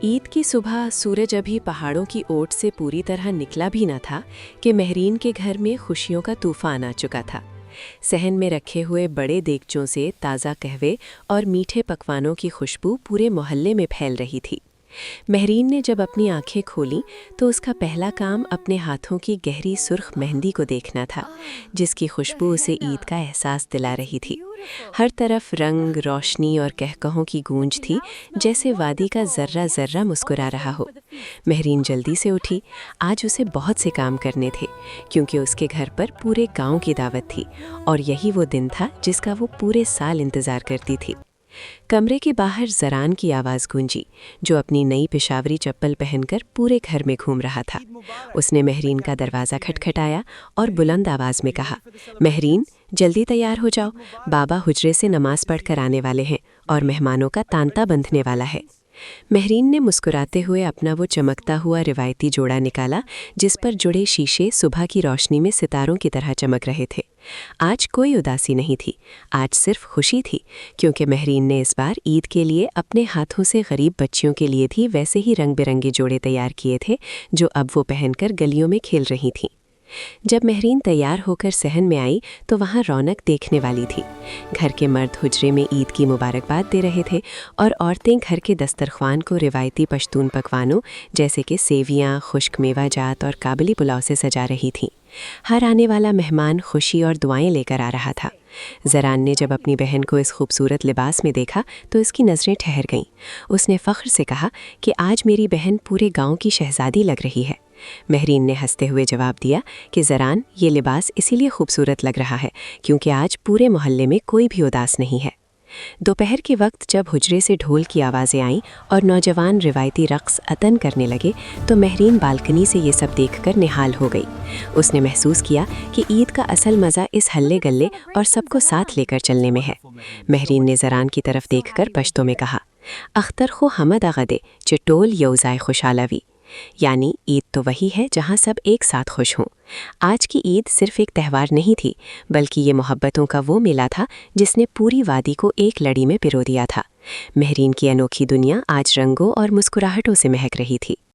ईद की सुबह सूरज अभी पहाड़ों की ओट से पूरी तरह निकला भी न था कि महरीन के घर में खुशियों का तूफान आ चुका था। सहन में रखे हुए बड़े देगचों से ताज़ा कहवे और मीठे पकवानों की खुशबू पूरे मोहल्ले में फैल रही थी। महरीन ने जब अपनी आंखें खोलीं तो उसका पहला काम अपने हाथों की गहरी सुर्ख मेहंदी को देखना था, जिसकी खुशबू उसे ईद का एहसास दिला रही थी। हर तरफ रंग, रोशनी और कहकहों की गूंज थी, जैसे वादी का जर्रा जर्रा मुस्कुरा रहा हो। महरीन जल्दी से उठी। आज उसे बहुत से काम करने थे, क्योंकि उसके घर पर पूरे गांव की दावत थी और यही वो दिन था जिसका वो पूरे साल इंतजार करती थी। कमरे के बाहर जरान की आवाज़ गूंजी, जो अपनी नई पेशावरी चप्पल पहनकर पूरे घर में घूम रहा था। उसने महरीन का दरवाज़ा खटखटाया और बुलंद आवाज़ में कहा, महरीन, जल्दी तैयार हो जाओ, बाबा हुजरे से नमाज पढ़कर आने वाले हैं और मेहमानों का तांता बंधने वाला है। महरीन ने मुस्कुराते हुए अपना वो चमकता हुआ रिवायती जोड़ा निकाला, जिस पर जुड़े शीशे सुबह की रोशनी में सितारों की तरह चमक रहे थे। आज कोई उदासी नहीं थी, आज सिर्फ खुशी थी, क्योंकि महरीन ने इस बार ईद के लिए अपने हाथों से गरीब बच्चियों के लिए भी वैसे ही रंग बिरंगे जोड़े तैयार किए थे, जो अब वो पहनकर गलियों में खेल रही थीं। जब महरीन तैयार होकर सहन में आई तो वहाँ रौनक देखने वाली थी। घर के मर्द हुजरे में ईद की मुबारकबाद दे रहे थे और औरतें घर के दस्तरख्वान को रिवायती पश्तून पकवानों जैसे कि सेवियाँ, खुश्क मेवा जात और काबली पुलाव से सजा रही थीं। हर आने वाला मेहमान खुशी और दुआएं लेकर आ रहा था। जरान ने जब अपनी बहन को इस खूबसूरत लिबास में देखा तो इसकी नज़रें ठहर गईं। उसने फ़ख्र से कहा कि आज मेरी बहन पूरे गांव की शहज़ादी लग रही है। महरीन ने हंसते हुए जवाब दिया कि जरान, ये लिबास इसीलिए खूबसूरत लग रहा है क्योंकि आज पूरे मोहल्ले में कोई भी उदास नहीं है। दोपहर के वक्त जब हुजरे से ढोल की आवाज़ें आईं और नौजवान रिवायती रक़्स अतन करने लगे तो महरीन बालकनी से ये सब देखकर निहाल हो गई। उसने महसूस किया कि ईद का असल मज़ा इस हल्ले गल्ले और सबको साथ लेकर चलने में है। महरीन ने जरान की तरफ देखकर पश्तो में कहा, अख्तर खो हमद आगदे चिटोल यौज़ाए खुशालवी, यानी ईद तो वही है जहाँ सब एक साथ खुश हों। आज की ईद सिर्फ एक त्यौहार नहीं थी, बल्कि ये मोहब्बतों का वो मेला था जिसने पूरी वादी को एक लड़ी में पिरो दिया था। महरीन की अनोखी दुनिया आज रंगों और मुस्कुराहटों से महक रही थी।